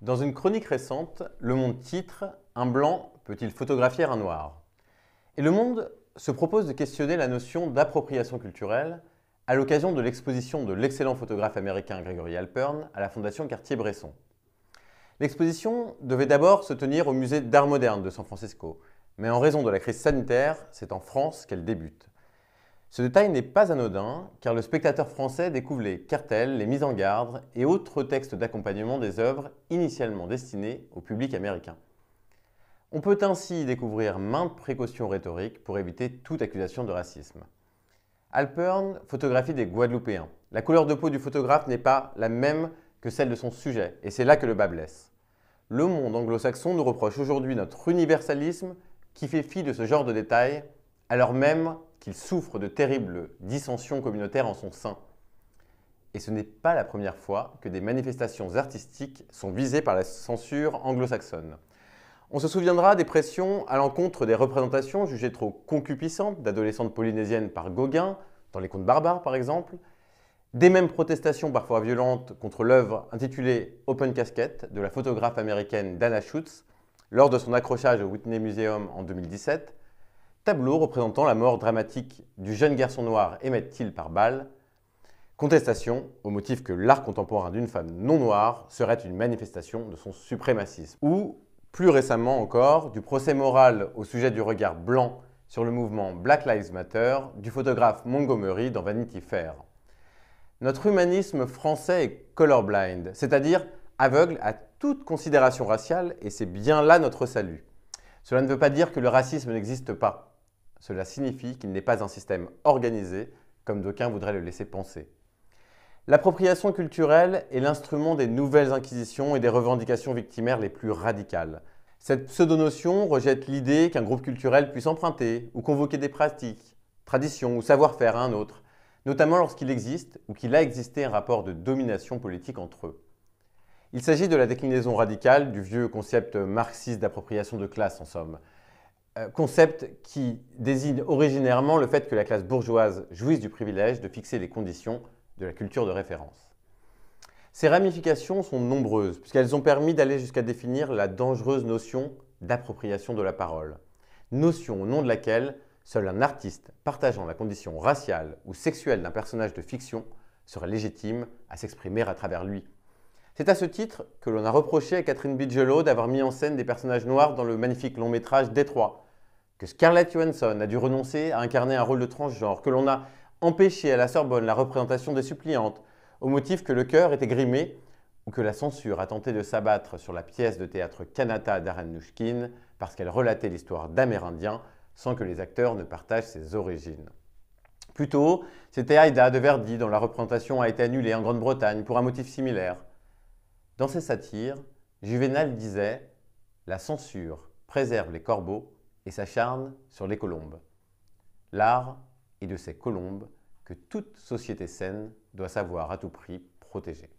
Dans une chronique récente, Le Monde titre « Un blanc peut-il photographier un noir ?» Et Le Monde se propose de questionner la notion d'appropriation culturelle à l'occasion de l'exposition de l'excellent photographe américain Gregory Halpern à la Fondation Cartier-Bresson. L'exposition devait d'abord se tenir au musée d'Art moderne de San Francisco, mais en raison de la crise sanitaire, c'est en France qu'elle débute. Ce détail n'est pas anodin, car le spectateur français découvre les cartels, les mises en garde et autres textes d'accompagnement des œuvres initialement destinées au public américain. On peut ainsi découvrir maintes précautions rhétoriques pour éviter toute accusation de racisme. Halpern photographie des Guadeloupéens. La couleur de peau du photographe n'est pas la même que celle de son sujet, et c'est là que le bât blesse. Le monde anglo-saxon nous reproche aujourd'hui notre universalisme qui fait fi de ce genre de détails, alors même qu'il souffre de terribles dissensions communautaires en son sein. Et ce n'est pas la première fois que des manifestations artistiques sont visées par la censure anglo-saxonne. On se souviendra des pressions à l'encontre des représentations jugées trop concupissantes d'adolescentes polynésiennes par Gauguin, dans Les Contes barbares par exemple, des mêmes protestations parfois violentes contre l'œuvre intitulée Open Casket de la photographe américaine Dana Schutz lors de son accrochage au Whitney Museum en 2017, tableau représentant la mort dramatique du jeune garçon noir Emmett Till par balle, contestation au motif que l'art contemporain d'une femme non noire serait une manifestation de son suprémacisme. Ou, plus récemment encore, du procès moral au sujet du regard blanc sur le mouvement Black Lives Matter du photographe Montgomery dans Vanity Fair. Notre humanisme français est colorblind, c'est-à-dire aveugle à toute considération raciale, et c'est bien là notre salut. Cela ne veut pas dire que le racisme n'existe pas. Cela signifie qu'il n'est pas un système organisé, comme d'aucuns voudraient le laisser penser. L'appropriation culturelle est l'instrument des nouvelles inquisitions et des revendications victimaires les plus radicales. Cette pseudo-notion rejette l'idée qu'un groupe culturel puisse emprunter ou convoquer des pratiques, traditions ou savoir-faire à un autre, notamment lorsqu'il existe ou qu'il a existé un rapport de domination politique entre eux. Il s'agit de la déclinaison radicale du vieux concept marxiste d'appropriation de classe en somme. Concept qui désigne originairement le fait que la classe bourgeoise jouisse du privilège de fixer les conditions de la culture de référence. Ces ramifications sont nombreuses, puisqu'elles ont permis d'aller jusqu'à définir la dangereuse notion d'appropriation de la parole, notion au nom de laquelle seul un artiste partageant la condition raciale ou sexuelle d'un personnage de fiction serait légitime à s'exprimer à travers lui. C'est à ce titre que l'on a reproché à Catherine Bigelow d'avoir mis en scène des personnages noirs dans le magnifique long-métrage Détroit, que Scarlett Johansson a dû renoncer à incarner un rôle de transgenre, que l'on a empêché à la Sorbonne la représentation des suppliantes, au motif que le chœur était grimé, ou que la censure a tenté de s'abattre sur la pièce de théâtre Kanata d'Aran-Nouchkine parce qu'elle relatait l'histoire d'Amérindiens sans que les acteurs ne partagent ses origines. Plus tôt, c'était Aïda de Verdi dont la représentation a été annulée en Grande-Bretagne pour un motif similaire. Dans ses satires, Juvénal disait « La censure préserve les corbeaux et s'acharne sur les colombes. L'art est de ces colombes que toute société saine doit savoir à tout prix protéger. »